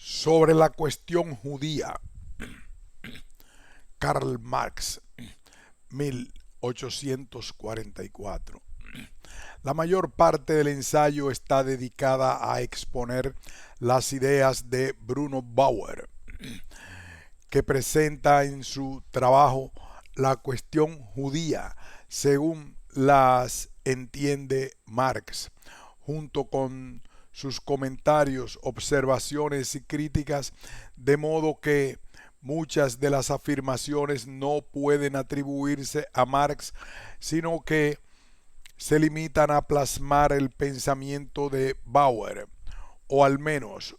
Sobre la cuestión judía, Karl Marx, 1844. La mayor parte del ensayo está dedicada a exponer las ideas de Bruno Bauer, que presenta en su trabajo la cuestión judía según las entiende Marx, junto con sus comentarios, observaciones y críticas, de modo que muchas de las afirmaciones no pueden atribuirse a Marx, sino que se limitan a plasmar el pensamiento de Bauer, o al menos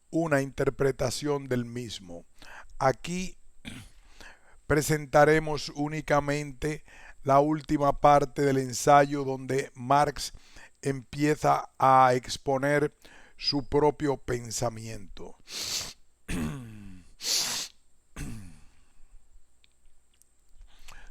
una interpretación del mismo. Aquí presentaremos únicamente la última parte del ensayo donde Marx empieza a exponer su propio pensamiento.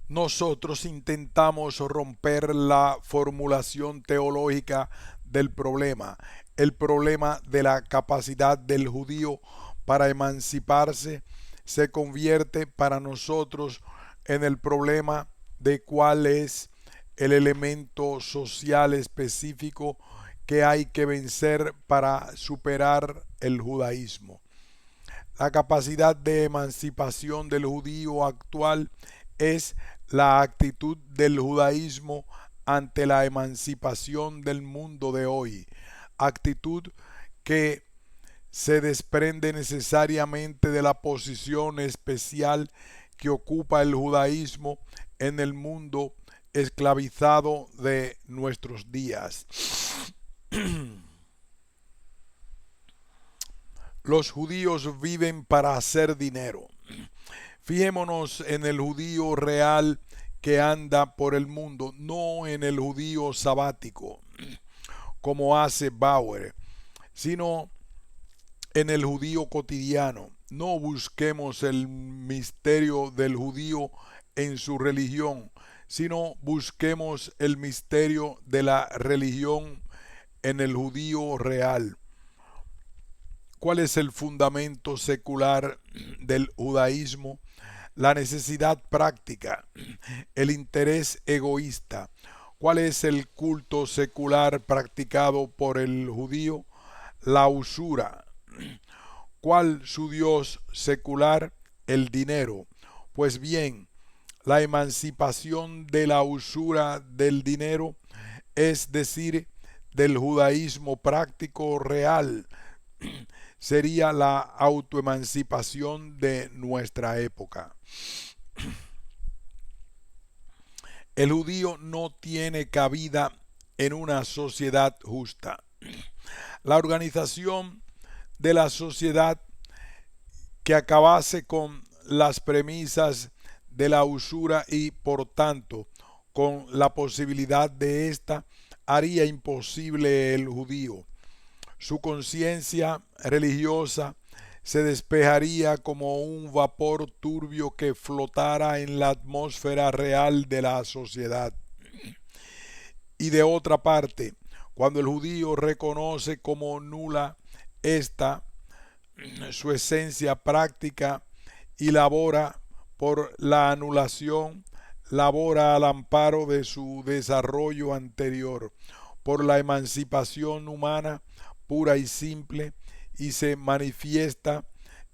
Nosotros intentamos romper la formulación teológica del problema, el problema de la capacidad del judío para emanciparse se convierte para nosotros en el problema de cuál es el elemento social específico que hay que vencer para superar el judaísmo. La capacidad de emancipación del judío actual es la actitud del judaísmo ante la emancipación del mundo de hoy, actitud que se desprende necesariamente de la posición especial que ocupa el judaísmo en el mundo esclavizado de nuestros días. Los judíos viven para hacer dinero. Fijémonos en el judío real que anda por el mundo, no en el judío sabático, como hace Bauer, sino en el judío cotidiano. No busquemos el misterio del judío en su religión, sino busquemos el misterio de la religión en el judío real. ¿Cuál es el fundamento secular del judaísmo? La necesidad práctica, el interés egoísta. ¿Cuál es el culto secular practicado por el judío? La usura. ¿Cuál su Dios secular? El dinero. Pues bien, la emancipación de la usura del dinero, es decir, del judaísmo práctico real, sería la autoemancipación de nuestra época. El judío no tiene cabida en una sociedad justa. La organización de la sociedad que acabase con las premisas de la usura y, por tanto, con la posibilidad de ésta, haría imposible el judío. Su conciencia religiosa se despejaría como un vapor turbio que flotara en la atmósfera real de la sociedad. Y de otra parte, cuando el judío reconoce como nula esta su esencia práctica y labora por la anulación, labora al amparo de su desarrollo anterior, por la emancipación humana pura y simple, y se manifiesta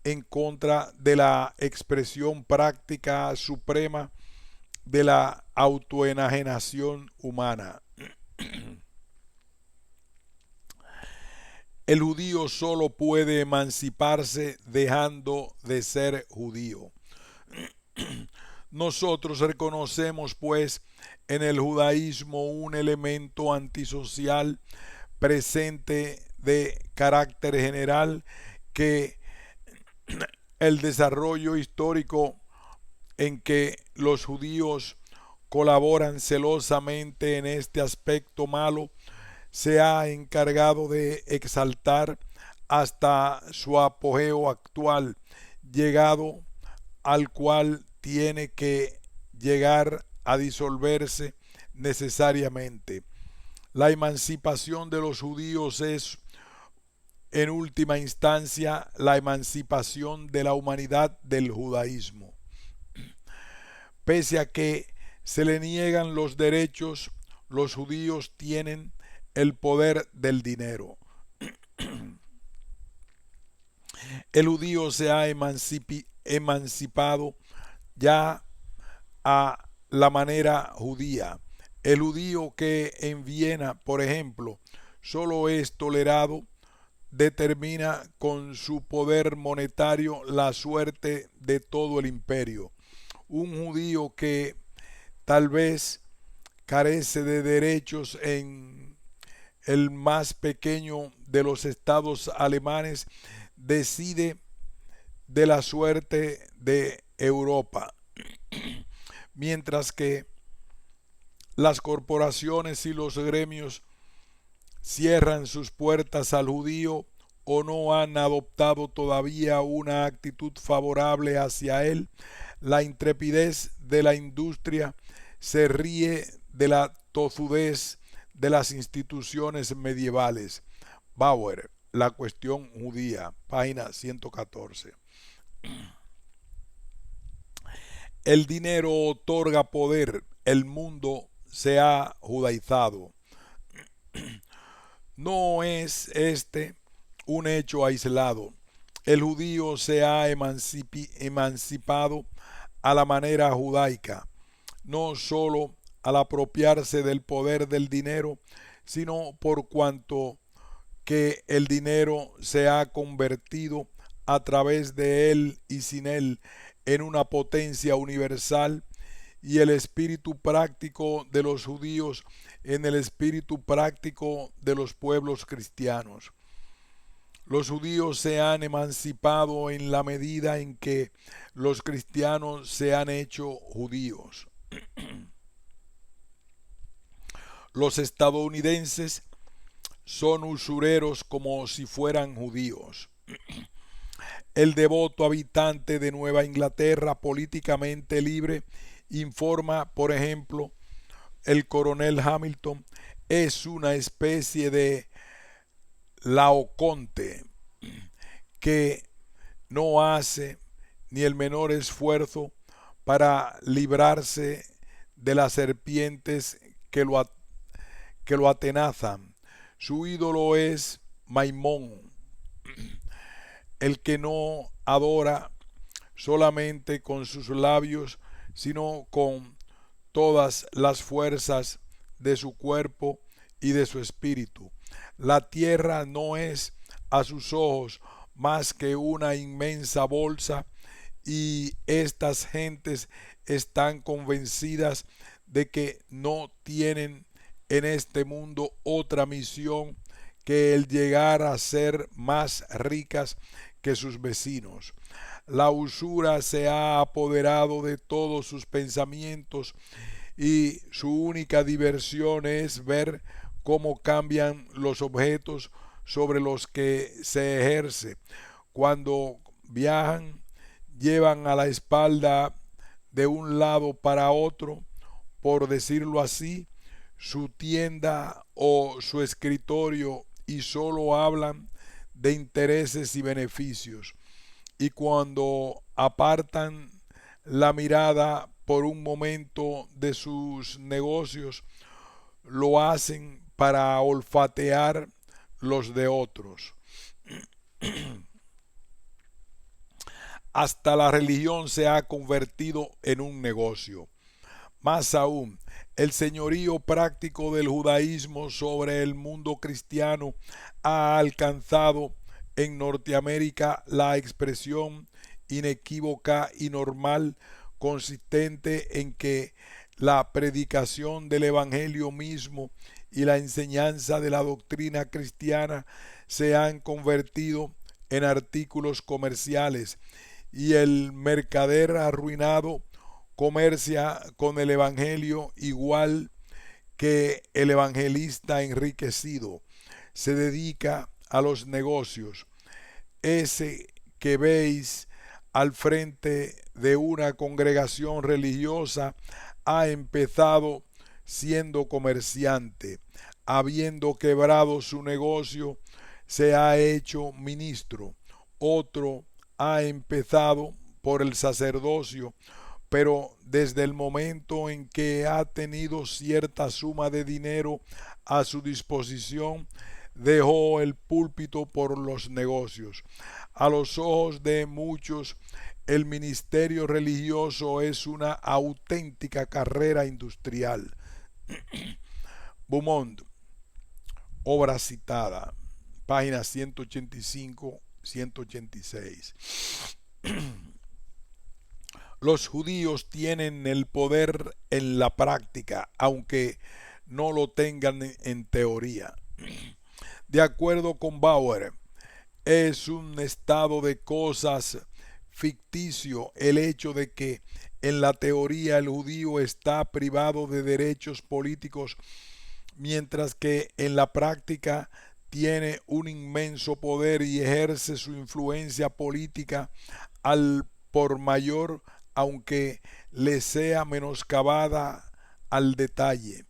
en contra de la expresión práctica suprema de la autoenajenación humana. El judío solo puede emanciparse dejando de ser judío. Nosotros reconocemos, pues, en el judaísmo un elemento antisocial presente de carácter general que el desarrollo histórico en que los judíos colaboran celosamente en este aspecto malo se ha encargado de exaltar hasta su apogeo actual, llegado al cual tiene que llegar a disolverse necesariamente. La emancipación de los judíos es en última instancia la emancipación de la humanidad del judaísmo. Pese a que se le niegan los derechos, los judíos tienen el poder del dinero. El judío se ha emancipado ya a la manera judía. El judío que en Viena, por ejemplo, solo es tolerado, determina con su poder monetario la suerte de todo el imperio. Un judío que tal vez carece de derechos en el más pequeño de los estados alemanes decide de la suerte de Europa, mientras que las corporaciones y los gremios cierran sus puertas al judío o no han adoptado todavía una actitud favorable hacia él. La intrepidez de la industria se ríe de la tozudez de las instituciones medievales. Bauer, La cuestión judía, página 114. El dinero otorga poder, el mundo se ha judaizado. No es este un hecho aislado. El judío se ha emancipado a la manera judaica, no sólo al apropiarse del poder del dinero, sino por cuanto que el dinero se ha convertido a través de él y sin él en una potencia universal, y el espíritu práctico de los judíos en el espíritu práctico de los pueblos cristianos. Los judíos se han emancipado en la medida en que los cristianos se han hecho judíos. Los estadounidenses son usureros como si fueran judíos. El devoto habitante de Nueva Inglaterra, políticamente libre, informa, por ejemplo, el coronel Hamilton, es una especie de Laoconte que no hace ni el menor esfuerzo para librarse de las serpientes que lo atenazan. Su ídolo es Maimón, el que no adora solamente con sus labios, sino con todas las fuerzas de su cuerpo y de su espíritu. La tierra no es a sus ojos más que una inmensa bolsa, y estas gentes están convencidas de que no tienen en este mundo otra misión que el llegar a ser más ricas que sus vecinos. La usura se ha apoderado de todos sus pensamientos y su única diversión es ver cómo cambian los objetos sobre los que se ejerce. Cuando viajan, llevan a la espalda de un lado para otro, por decirlo así, su tienda o su escritorio, y solo hablan de intereses y beneficios. Y cuando apartan la mirada por un momento de sus negocios, lo hacen para olfatear los de otros. Hasta la religión se ha convertido en un negocio. Más aún, el señorío práctico del judaísmo sobre el mundo cristiano ha alcanzado en Norteamérica la expresión inequívoca y normal consistente en que la predicación del evangelio mismo y la enseñanza de la doctrina cristiana se han convertido en artículos comerciales, y el mercader arruinado comercia con el evangelio igual que el evangelista enriquecido se dedica a los negocios. Ese que veis al frente de una congregación religiosa ha empezado siendo comerciante. Habiendo quebrado su negocio, se ha hecho ministro, otro ha empezado por el sacerdocio, pero desde el momento en que ha tenido cierta suma de dinero a su disposición, dejó el púlpito por los negocios. A los ojos de muchos, el ministerio religioso es una auténtica carrera industrial. Beaumont, obra citada, páginas 185-186. Los judíos tienen el poder en la práctica, aunque no lo tengan en teoría. De acuerdo con Bauer, es un estado de cosas ficticio el hecho de que en la teoría el judío está privado de derechos políticos, mientras que en la práctica tiene un inmenso poder y ejerce su influencia política al por mayor, aunque le sea menoscabada al detalle.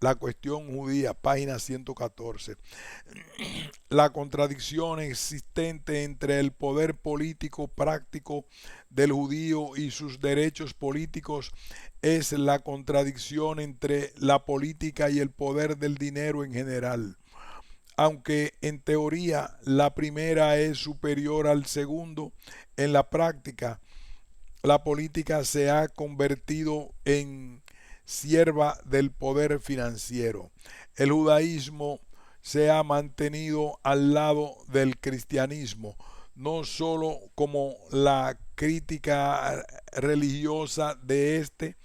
La cuestión judía, página 114. La contradicción existente entre el poder político práctico del judío y sus derechos políticos es la contradicción entre la política y el poder del dinero en general. Aunque en teoría la primera es superior al segundo, en la práctica la política se ha convertido en sierva del poder financiero. El judaísmo se ha mantenido al lado del cristianismo, no sólo como la crítica religiosa de éste,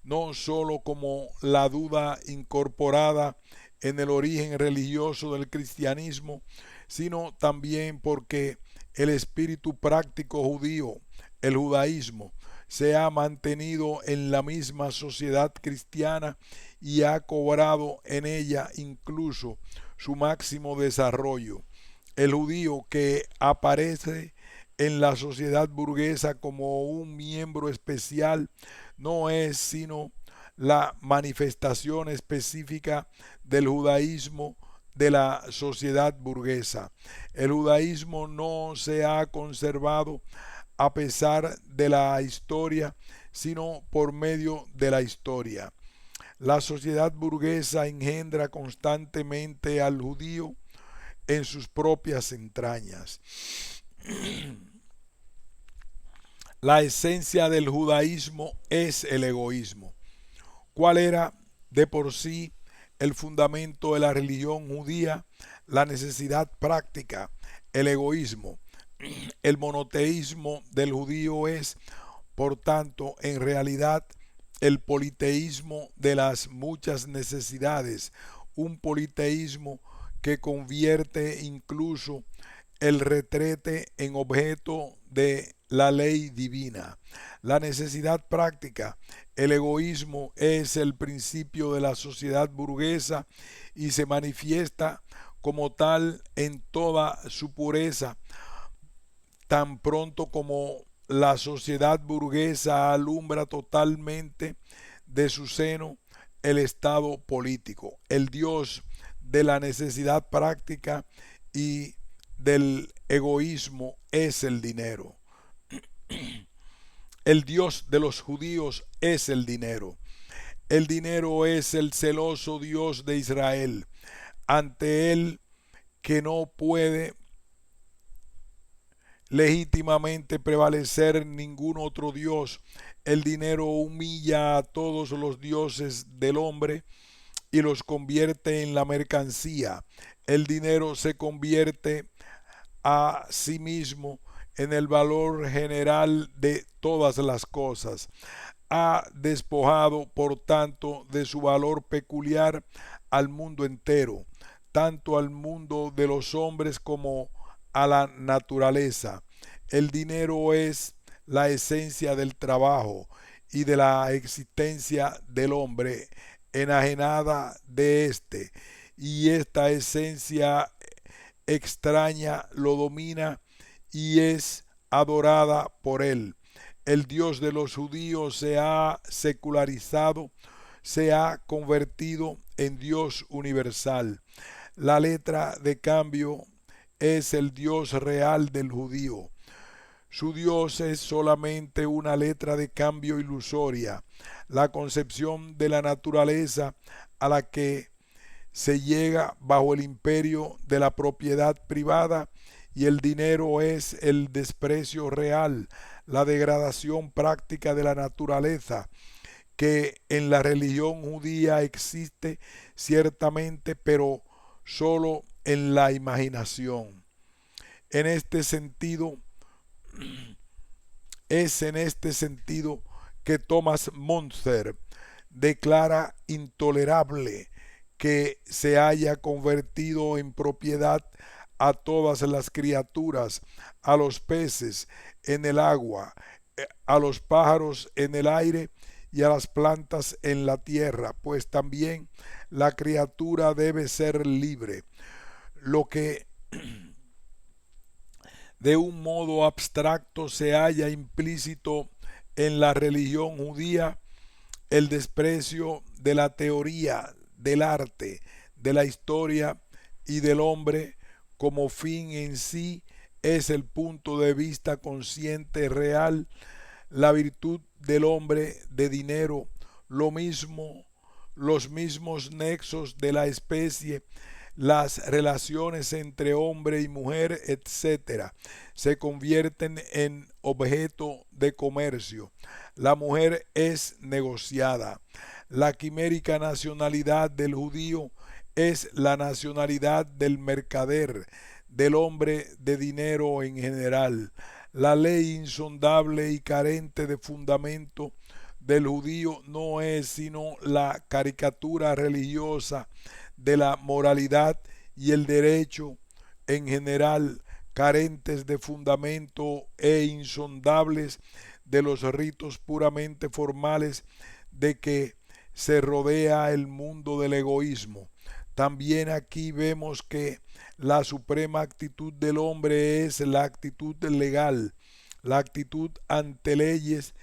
no sólo como la duda incorporada en el origen religioso del cristianismo, sino también porque el espíritu práctico judío, el judaísmo, se ha mantenido en la misma sociedad cristiana y ha cobrado en ella incluso su máximo desarrollo. El judío que aparece en la sociedad burguesa como un miembro especial no es sino la manifestación específica del judaísmo de la sociedad burguesa. El judaísmo no se ha conservado a pesar de la historia, sino por medio de la historia. La sociedad burguesa engendra constantemente al judío en sus propias entrañas. La esencia del judaísmo es el egoísmo. ¿Cuál era de por sí el fundamento de la religión judía? La necesidad práctica, el egoísmo. El monoteísmo del judío es, por tanto, en realidad el politeísmo de las muchas necesidades, un politeísmo que convierte incluso el retrete en objeto de la ley divina. La necesidad práctica, el egoísmo es el principio de la sociedad burguesa y se manifiesta como tal en toda su pureza, tan pronto como la sociedad burguesa alumbra totalmente de su seno el estado político. El Dios de la necesidad práctica y del egoísmo es el dinero. El Dios de los judíos es el dinero. El dinero es el celoso Dios de Israel. Ante él que no puede legítimamente prevalecer ningún otro Dios. El dinero humilla a todos los dioses del hombre y los convierte en la mercancía. El dinero se convierte a sí mismo en el valor general de todas las cosas. Ha despojado, por tanto, de su valor peculiar al mundo entero, tanto al mundo de los hombres como a la naturaleza. El dinero es la esencia del trabajo y de la existencia del hombre, enajenada de éste, y esta esencia extraña lo domina y es adorada por él. El Dios de los judíos se ha secularizado, se ha convertido en Dios universal. La letra de cambio es el Dios real del judío. Su Dios es solamente una letra de cambio ilusoria, la concepción de la naturaleza a la que se llega bajo el imperio de la propiedad privada, y el dinero es el desprecio real, la degradación práctica de la naturaleza, que en la religión judía existe ciertamente, pero solo en la imaginación. En este sentido, es en este sentido que Thomas Müntzer declara intolerable que se haya convertido en propiedad a todas las criaturas, a los peces en el agua, a los pájaros en el aire y a las plantas en la tierra, pues también la criatura debe ser libre. Lo que de un modo abstracto se halla implícito en la religión judía, el desprecio de la teoría, del arte, de la historia y del hombre como fin en sí, es el punto de vista consciente real. La virtud del hombre de dinero, lo mismo, los mismos nexos de la especie, las relaciones entre hombre y mujer, etcétera, se convierten en objeto de comercio. La mujer es negociada. La quimérica nacionalidad del judío es la nacionalidad del mercader, del hombre de dinero en general. La ley insondable y carente de fundamento del judío no es sino la caricatura religiosa de la moralidad y el derecho en general, carentes de fundamento e insondables de los ritos puramente formales de que se rodea el mundo del egoísmo. También aquí vemos que la suprema actitud del hombre es la actitud legal, la actitud ante leyes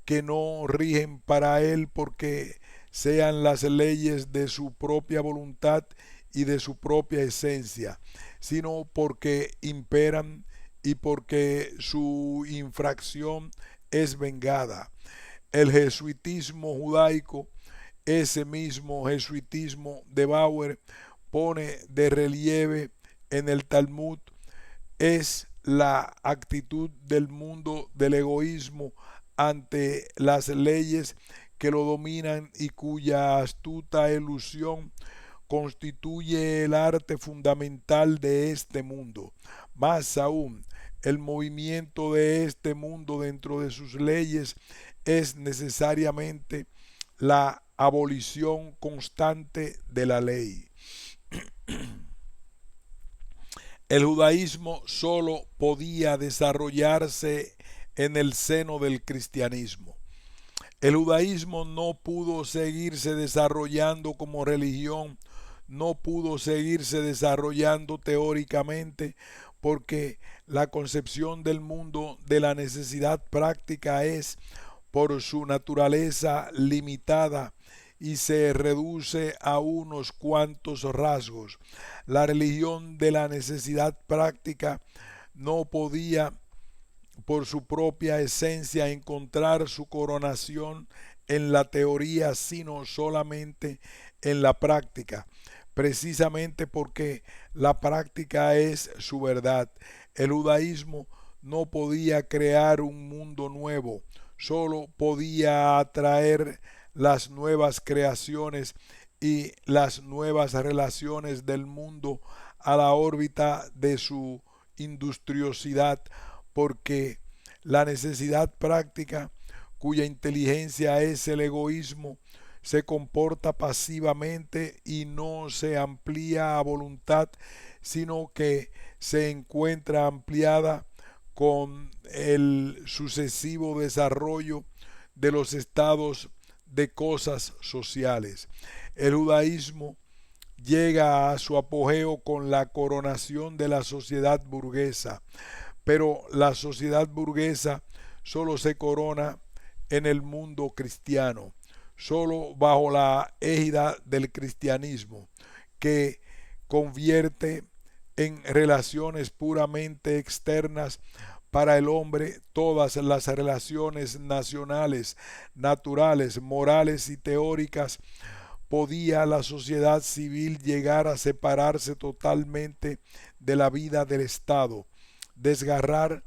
que no rigen para él porque sean las leyes de su propia voluntad y de su propia esencia, sino porque imperan y porque su infracción es vengada. El jesuitismo judaico, ese mismo jesuitismo de Bauer, pone de relieve en el Talmud, es la actitud del mundo del egoísmo ante las leyes que lo dominan y cuya astuta elusión constituye el arte fundamental de este mundo. Más aún, el movimiento de este mundo dentro de sus leyes es necesariamente la abolición constante de la ley. El judaísmo solo podía desarrollarse en el seno del cristianismo. El judaísmo no pudo seguirse desarrollando como religión, no pudo seguirse desarrollando teóricamente, porque la concepción del mundo de la necesidad práctica es, por su naturaleza, limitada y se reduce a unos cuantos rasgos. La religión de la necesidad práctica no podía por su propia esencia encontrar su coronación en la teoría, sino solamente en la práctica, precisamente porque la práctica es su verdad. El judaísmo no podía crear un mundo nuevo, solo podía atraer las nuevas creaciones y las nuevas relaciones del mundo a la órbita de su industriosidad, porque la necesidad práctica, cuya inteligencia es el egoísmo, se comporta pasivamente y no se amplía a voluntad, sino que se encuentra ampliada con el sucesivo desarrollo de los estados de cosas sociales. El judaísmo llega a su apogeo con la coronación de la sociedad burguesa, pero la sociedad burguesa solo se corona en el mundo cristiano, solo bajo la égida del cristianismo, que convierte en relaciones puramente externas. Para el hombre, todas las relaciones nacionales, naturales, morales y teóricas, podía la sociedad civil llegar a separarse totalmente de la vida del Estado, desgarrar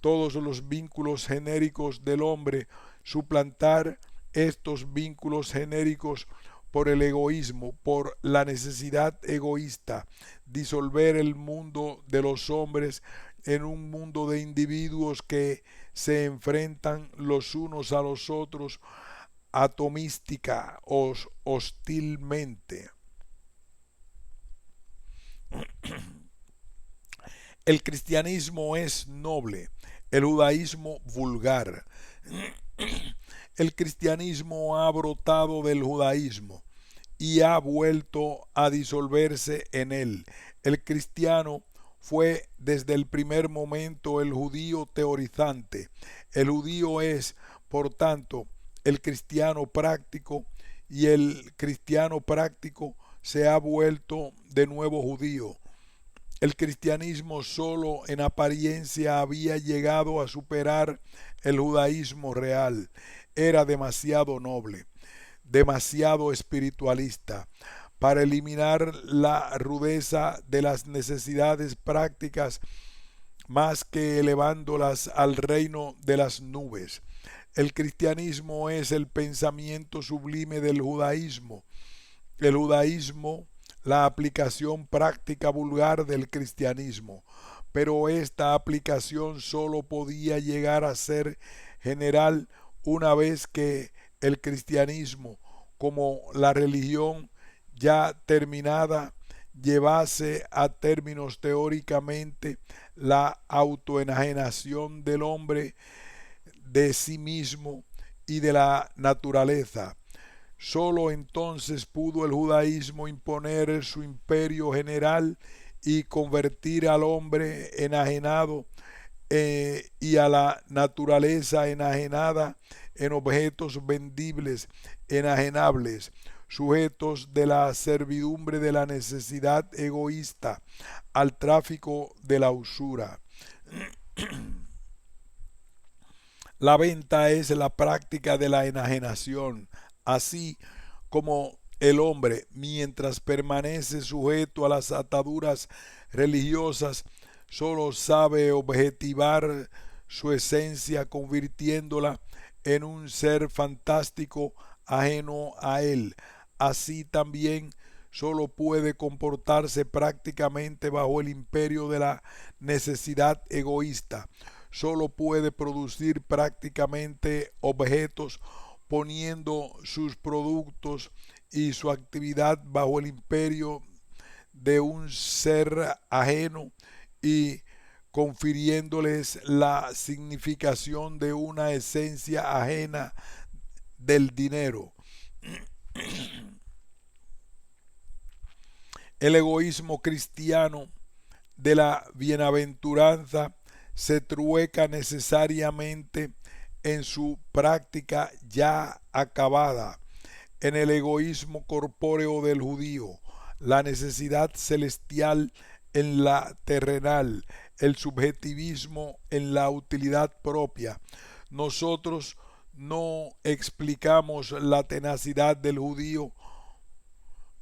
todos los vínculos genéricos del hombre, suplantar estos vínculos genéricos por el egoísmo, por la necesidad egoísta, disolver el mundo de los hombres en un mundo de individuos que se enfrentan los unos a los otros atomística o hostilmente. El cristianismo es noble, el judaísmo vulgar. El cristianismo ha brotado del judaísmo y ha vuelto a disolverse en él. El cristiano fue desde el primer momento el judío teorizante. El judío es, por tanto, el cristiano práctico, y el cristiano práctico se ha vuelto de nuevo judío. El cristianismo solo en apariencia había llegado a superar el judaísmo real. Era demasiado noble, demasiado espiritualista, para eliminar la rudeza de las necesidades prácticas más que elevándolas al reino de las nubes. El cristianismo es el pensamiento sublime del judaísmo. El judaísmo, la aplicación práctica vulgar del cristianismo. Pero esta aplicación solo podía llegar a ser general una vez que el cristianismo, como la religión ya terminada, llevase a términos teóricamente la autoenajenación del hombre de sí mismo y de la naturaleza. Solo entonces pudo el judaísmo imponer su imperio general y convertir al hombre enajenado y a la naturaleza enajenada en objetos vendibles, enajenables, sujetos de la servidumbre de la necesidad egoísta, al tráfico de la usura. La venta es la práctica de la enajenación, así como el hombre, mientras permanece sujeto a las ataduras religiosas, solo sabe objetivar su esencia convirtiéndola en un ser fantástico ajeno a él. Así también solo puede comportarse prácticamente bajo el imperio de la necesidad egoísta. Solo puede producir prácticamente objetos poniendo sus productos y su actividad bajo el imperio de un ser ajeno y confiriéndoles la significación de una esencia ajena del dinero. El egoísmo cristiano de la bienaventuranza se trueca necesariamente en su práctica ya acabada, en el egoísmo corpóreo del judío, la necesidad celestial en la terrenal, el subjetivismo en la utilidad propia. Nosotros no explicamos la tenacidad del judío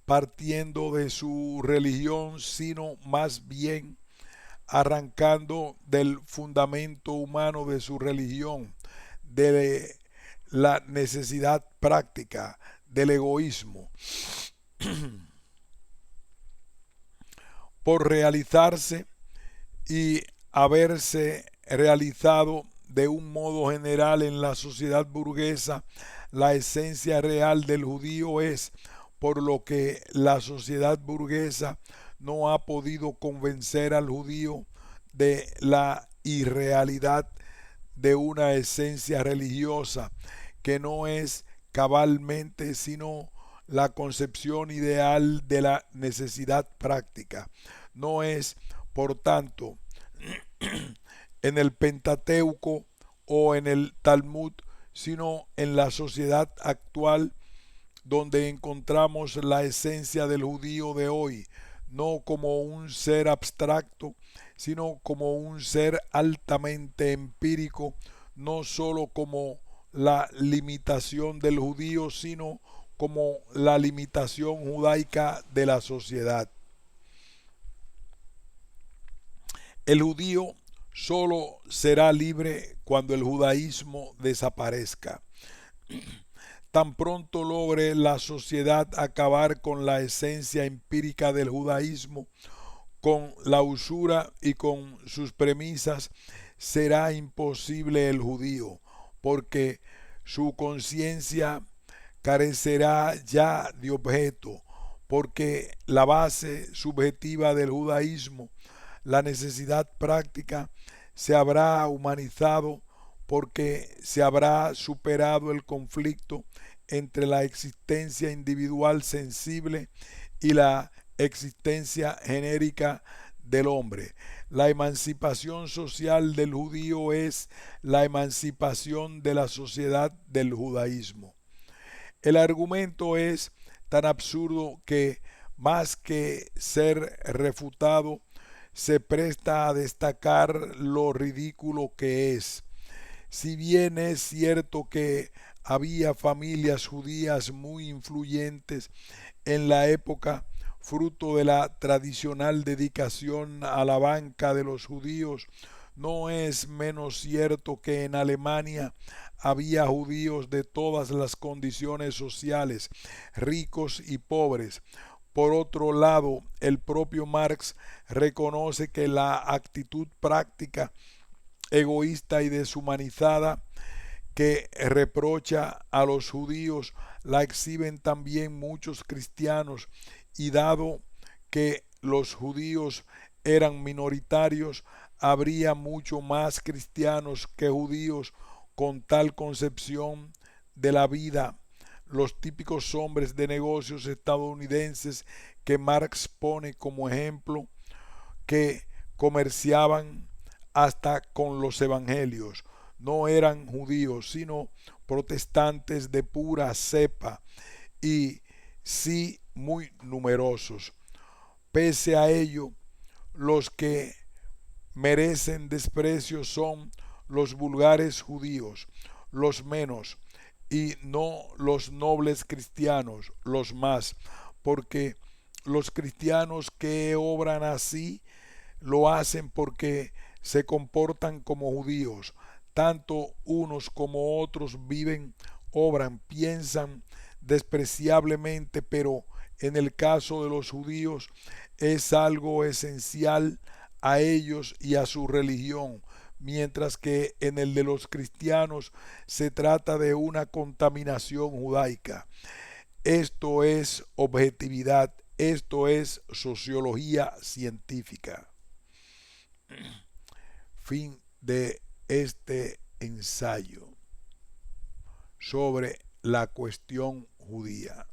partiendo de su religión, sino más bien arrancando del fundamento humano de su religión, de la necesidad práctica, del egoísmo. Por realizarse y haberse realizado de un modo general en la sociedad burguesa, la esencia real del judío es, por lo que la sociedad burguesa no ha podido convencer al judío de la irrealidad de una esencia religiosa que no es cabalmente sino la concepción ideal de la necesidad práctica. No es, por tanto, en el Pentateuco o en el Talmud, sino en la sociedad actual donde encontramos la esencia del judío de hoy, no como un ser abstracto, sino como un ser altamente empírico, no sólo como la limitación del judío, sino como la limitación judaica de la sociedad. El judío solo será libre cuando el judaísmo desaparezca. Tan pronto logre la sociedad acabar con la esencia empírica del judaísmo, con la usura y con sus premisas, será imposible el judío, porque su conciencia carecerá ya de objeto, porque la base subjetiva del judaísmo, la necesidad práctica, se habrá humanizado porque se habrá superado el conflicto entre la existencia individual sensible y la existencia genérica del hombre. La emancipación social del judío es la emancipación de la sociedad del judaísmo. El argumento es tan absurdo que, más que ser refutado, se presta a destacar lo ridículo que es. Si bien es cierto que había familias judías muy influyentes en la época, fruto de la tradicional dedicación a la banca de los judíos, no es menos cierto que en Alemania había judíos de todas las condiciones sociales, ricos y pobres. Por otro lado, el propio Marx reconoce que la actitud práctica, egoísta y deshumanizada que reprocha a los judíos la exhiben también muchos cristianos, y dado que los judíos eran minoritarios, habría mucho más cristianos que judíos con tal concepción de la vida. Los típicos hombres de negocios estadounidenses que Marx pone como ejemplo, que comerciaban hasta con los evangelios, no eran judíos, sino protestantes de pura cepa, y sí muy numerosos. Pese a ello, los que merecen desprecio son los vulgares judíos, los menos, y no los nobles cristianos, los más, porque los cristianos que obran así lo hacen porque se comportan como judíos. Tanto unos como otros viven, obran, piensan despreciablemente, pero en el caso de los judíos es algo esencial a ellos y a su religión, mientras que en el de los cristianos se trata de una contaminación judaica. Esto es objetividad, esto es sociología científica. Fin de este ensayo sobre la cuestión judía.